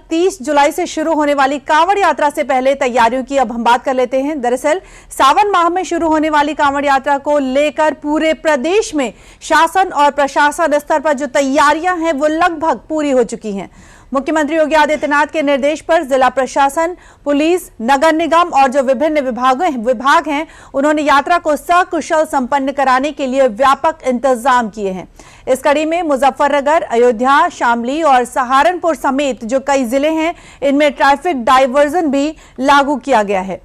30 जुलाई से शुरू होने वाली कांवड़ यात्रा से पहले तैयारियों की अब हम बात कर लेते हैं। दरअसल सावन माह में शुरू होने वाली कांवड़ यात्रा को लेकर पूरे प्रदेश में शासन और प्रशासन स्तर पर जो तैयारियां हैं वो लगभग पूरी हो चुकी हैं। मुख्यमंत्री योगी आदित्यनाथ के निर्देश पर जिला प्रशासन, पुलिस, नगर निगम और जो विभिन्न विभाग हैं उन्होंने यात्रा को सकुशल संपन्न कराने के लिए व्यापक इंतजाम किए हैं। इस कड़ी में मुजफ्फरनगर, अयोध्या, शामली और सहारनपुर समेत जो कई जिले हैं इनमें ट्रैफिक डायवर्जन भी लागू किया गया है।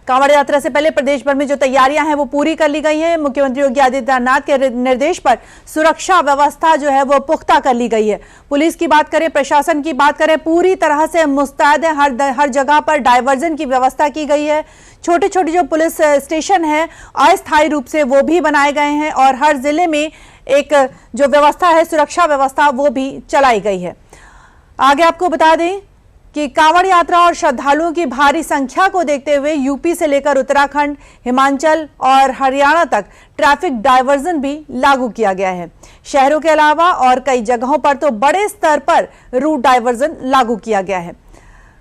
कांवड़ यात्रा से पहले प्रदेश भर में जो तैयारियां हैं वो पूरी कर ली गई हैं। मुख्यमंत्री योगी आदित्यनाथ के निर्देश पर सुरक्षा व्यवस्था जो है वो पुख्ता कर ली गई है। पुलिस की बात करें, प्रशासन की बात करें, पूरी तरह से मुस्तैद है। हर जगह पर डायवर्जन की व्यवस्था की गई है। छोटे छोटे जो पुलिस स्टेशन है अस्थायी रूप से वो भी बनाए गए हैं और हर जिले में एक जो व्यवस्था है, सुरक्षा व्यवस्था, वो भी चलाई गई है। आगे आपको बता दें कि कांवड़ यात्रा और श्रद्धालुओं की भारी संख्या को देखते हुए यूपी से लेकर उत्तराखंड, हिमाचल और हरियाणा तक ट्रैफिक डायवर्जन भी लागू किया गया है। शहरों के अलावा और कई जगहों पर तो बड़े स्तर पर रूट डायवर्जन लागू किया गया है।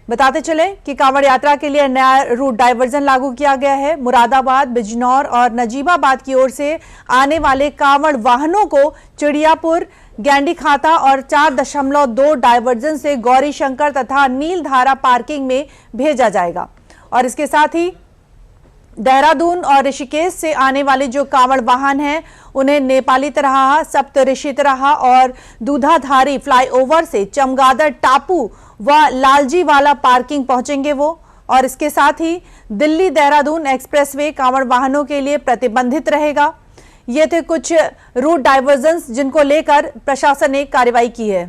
बताते चले कि कांवड़ यात्रा के लिए नया रूट डायवर्जन लागू किया गया है। मुरादाबाद, बिजनौर और नजीबाबाद की ओर से आने वाले कांवड़ वाहनों को चिड़ियापुर, गैंडी खाता और 4.2 डायवर्जन से गौरी शंकर तथा नीलधारा पार्किंग में भेजा जाएगा। और इसके साथ ही देहरादून और ऋषिकेश से आने वाले जो कांवड़ वाहन हैं उन्हें नेपाली तरहा, सप्तऋषि तरहा और दूधाधारी फ्लाईओवर से चमगादड़ टापू व लालजी वाला पार्किंग पहुंचेंगे वो। और इसके साथ ही दिल्ली देहरादून एक्सप्रेसवे कांवड़ वाहनों के लिए प्रतिबंधित रहेगा। ये थे कुछ रूट डायवर्जन्स जिनको लेकर प्रशासन ने कार्रवाई की है।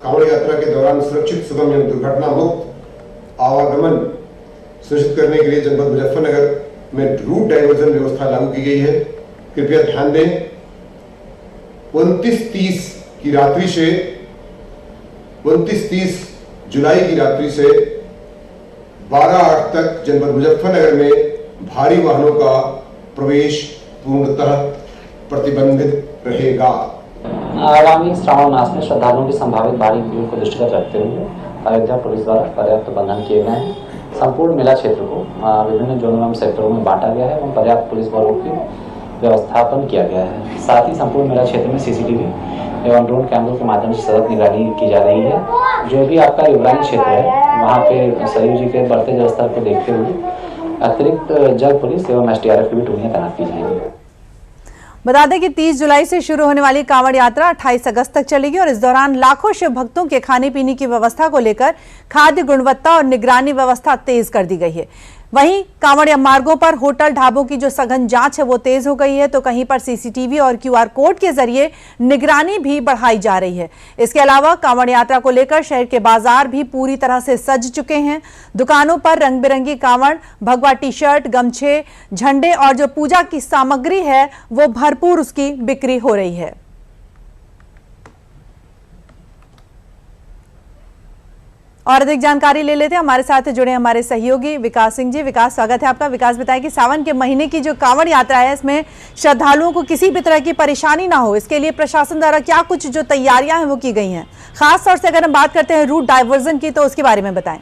कांवड़ यात्रा के दौरान सुरक्षित, सुगम एवं दुर्घटना मुक्त आवागमन सुनिश्चित करने के लिए जनपद मुजफ्फरनगर में रूट डायवर्जन व्यवस्था लागू की गई है। कृपया ध्यान दें, 29-30 की रात्रि से 29-30 जुलाई की रात्रि से 12/8 तक जनपद मुजफ्फरनगर में भारी वाहनों का प्रवेश पूर्णतः प्रतिबंधित रहेगा। आगामी श्रावण मास में श्रद्धालुओं की संभावित भारी भीड़ को दृष्टिगत रखते हुए अयोध्या पुलिस द्वारा पर्याप्त प्रबंधन किए गए हैं। संपूर्ण मेला क्षेत्र को विभिन्न जोनों एवं सेक्टरों में बांटा गया है एवं पर्याप्त पुलिस बलों की व्यवस्थापन किया गया है। साथ ही संपूर्ण मेला क्षेत्र में CCTV एवं ड्रोन कैमरों के माध्यम से सतत निगरानी की जा रही है। जो भी आपका युवरानी क्षेत्र है वहाँ पे सरयू जी के बढ़ते जलस्तर को देखते हुए अतिरिक्त जल पुलिस एवं SDRF की भी टुकड़ियां तैनात की जाएंगी। बता दें कि 30 जुलाई से शुरू होने वाली कांवड़ यात्रा 28 अगस्त तक चलेगी और इस दौरान लाखों शिव भक्तों के खाने पीने की व्यवस्था को लेकर खाद्य गुणवत्ता और निगरानी व्यवस्था तेज कर दी गई है। वहीं कांवड़ मार्गों पर होटल, ढाबों की जो सघन जांच है वो तेज हो गई है, तो कहीं पर CCTV और QR कोड के जरिए निगरानी भी बढ़ाई जा रही है। इसके अलावा कांवड़ यात्रा को लेकर शहर के बाजार भी पूरी तरह से सज चुके हैं। दुकानों पर रंग बिरंगी कांवड़, भगवा टी-शर्ट, गमछे, झंडे और जो पूजा की सामग्री है वो भरपूर उसकी बिक्री हो रही है। और अधिक जानकारी ले लेते हैं, हमारे साथ जुड़े हमारे सहयोगी विकास सिंह जी। विकास, स्वागत है आपका। विकास, बताएं कि सावन के महीने की जो कांवड़ यात्रा है इसमें श्रद्धालुओं को किसी भी तरह की परेशानी ना हो, इसके लिए प्रशासन द्वारा क्या कुछ जो तैयारियां हैं वो की गई हैं। खास तौर से अगर हम बात करते हैं रूट डायवर्जन की तो उसके बारे में बताएं।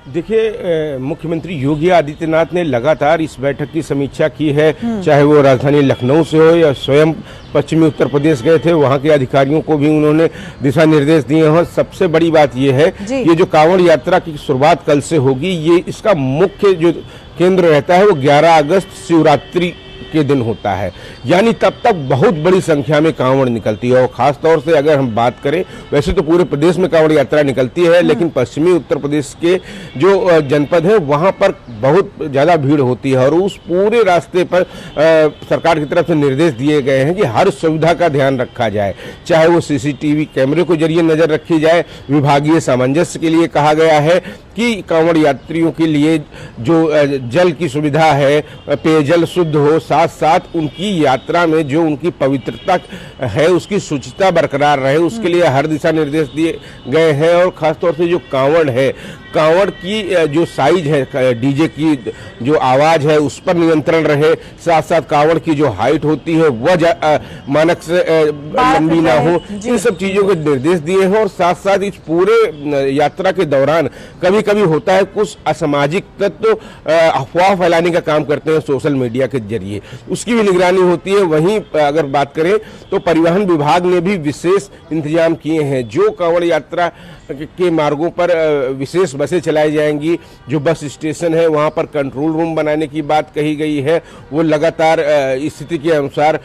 देखिए, मुख्यमंत्री योगी आदित्यनाथ ने लगातार इस बैठक की समीक्षा की है, चाहे वो राजधानी लखनऊ से हो या स्वयं पश्चिमी उत्तर प्रदेश गए थे, वहाँ के अधिकारियों को भी उन्होंने दिशा निर्देश दिए हैं। सबसे बड़ी बात ये है, ये जो कांवड़ यात्रा की शुरुआत कल से होगी, ये इसका मुख्य जो केंद्र रहता है वो 11 अगस्त शिवरात्रि के दिन होता है, यानी तब तक बहुत बड़ी संख्या में कांवड़ निकलती है। और खास तौर से अगर हम बात करें, वैसे तो पूरे प्रदेश में कांवड़ यात्रा निकलती है, लेकिन पश्चिमी उत्तर प्रदेश के जो जनपद है वहां पर बहुत ज्यादा भीड़ होती है। और उस पूरे रास्ते पर सरकार की तरफ से निर्देश दिए गए हैं कि हर सुविधा का ध्यान रखा जाए, चाहे वो CCTV कैमरे के जरिए नजर रखी जाए। विभागीय सामंजस्य के लिए कहा गया है कि कांवड़ यात्रियों के लिए जो जल की सुविधा है, पेयजल शुद्ध हो, साथ साथ उनकी यात्रा में जो उनकी पवित्रता है उसकी शुचिता बरकरार रहे, उसके लिए हर दिशा निर्देश दिए गए हैं। और खासतौर से जो कांवड़ है कांवड़ की जो साइज है, डीजे की जो आवाज है उस पर नियंत्रण रहे, साथ साथ कांवड़ की जो हाइट होती है वह मानक से लंबी ना हो, इन सब चीजों के निर्देश दिए हैं। और साथ साथ इस पूरे यात्रा के दौरान कभी कभी होता है कुछ असामाजिक तत्व अफवाह फैलाने का काम करते हैं सोशल मीडिया के जरिए, उसकी भी निगरानी होती है। वहीं अगर बात करें तो परिवहन विभाग ने भी विशेष इंतजाम किए हैं। जो कांवड़ यात्रा के मार्गों पर विशेष बसें चलाई जाएंगी, जो बस स्टेशन है वहां पर कंट्रोल रूम बनाने की बात कही गई है, वो लगातार स्थिति के अनुसार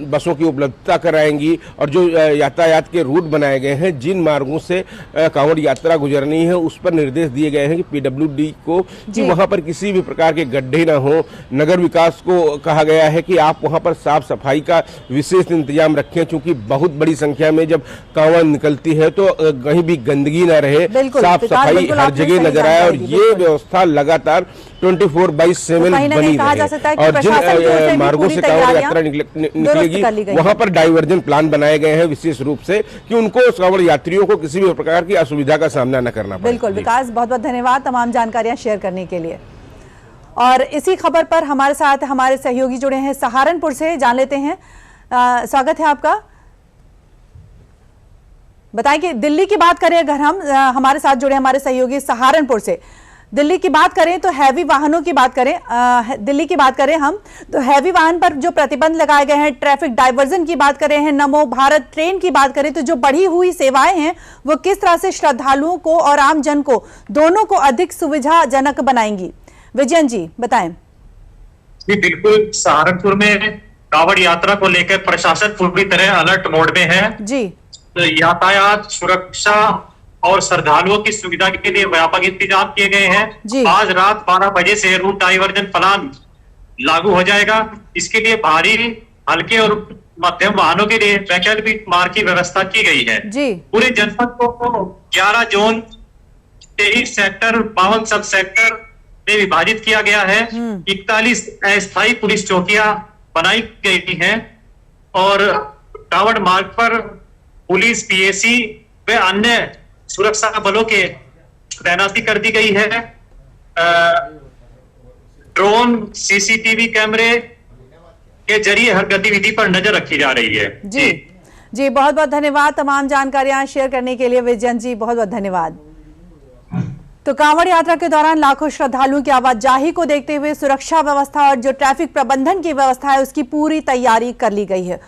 बसों की उपलब्धता कराएंगी। और जो यातायात के रूट बनाए गए हैं, जिन मार्गों से कांवड़ यात्रा गुजरनी है, उस पर निर्देश दिए गए हैं कि पीडब्ल्यूडी को कि वहां पर किसी भी प्रकार के गड्ढे ना हो। नगर विकास को कहा गया है कि आप वहां पर साफ सफाई का विशेष इंतजाम रखें, क्योंकि बहुत बड़ी संख्या में जब कांवड़ निकलती है तो कहीं भी गंदगी ना रहे, साफ सफाई हर जगह नजर आए। और ये व्यवस्था लगातार 24/7 बनी रहे। और जिन मार्गों से कांवड़ यात्रा निकलेगी वहां पर डाइवर्जन प्लान बनाए गए हैं विशेष रूप से, कि उनको कांवड़ यात्रियों को किसी भी प्रकार की असुविधा का सामना न करना पड़े। बिल्कुल विकास, बहुत बहुत धन्यवाद तमाम जानकारियां शेयर करने के लिए। और इसी खबर पर हमारे साथ हमारे सहयोगी जुड़े हैं सहारनपुर से, जान लेते हैं। स्वागत है आपका। बताएं कि दिल्ली की बात करें, अगर हम हमारे साथ जुड़े हमारे सहयोगी सहारनपुर से, दिल्ली की बात करें तो हैवी वाहनों की बात करें, दिल्ली की बात करें हम तो हैवी वाहन पर जो प्रतिबंध लगाए गए हैं, ट्रैफिक डाइवर्जन की बात करें हैं, नमो भारत ट्रेन की बात करें, तो जो बढ़ी हुई सेवाएं हैं वो किस तरह से श्रद्धालुओं को और आम जन को दोनों को अधिक सुविधाजनक बनाएंगी। विजयन जी बताएं। जी बिल्कुल, सहारनपुर में कांवड़ यात्रा को लेकर प्रशासन पूरी तरह अलर्ट मोड में है जी। यातायात सुरक्षा और श्रद्धालुओं की सुविधा के लिए व्यापक इंतजाम किए गए हैं। आज रात 12 बजे से रूट डाइवर्जन प्लान लागू हो जाएगा। इसके लिए भारी, हल्के और मध्यम वाहनों के लिए वैकल्पिक मार्ग की व्यवस्था की गई है जी। पूरे जनपद को 11 जोन, 23 सेक्टर, 52 सब सेक्टर में विभाजित किया गया है। 41 अस्थायी पुलिस चौकियां बनाई गई हैं और कांवड़ मार्ग पर पुलिस, पीएसी व अन्य सुरक्षा बलों के तैनाती कर दी गई है। ड्रोन, सीसीटीवी कैमरे के जरिए हर गतिविधि पर नजर रखी जा रही है। जी बहुत बहुत धन्यवाद तमाम जानकारियां शेयर करने के लिए विजयन जी, बहुत बहुत धन्यवाद। तो कांवड़ यात्रा के दौरान लाखों श्रद्धालुओं की आवाजाही को देखते हुए सुरक्षा व्यवस्था और जो ट्रैफिक प्रबंधन की व्यवस्था है उसकी पूरी तैयारी कर ली गई है।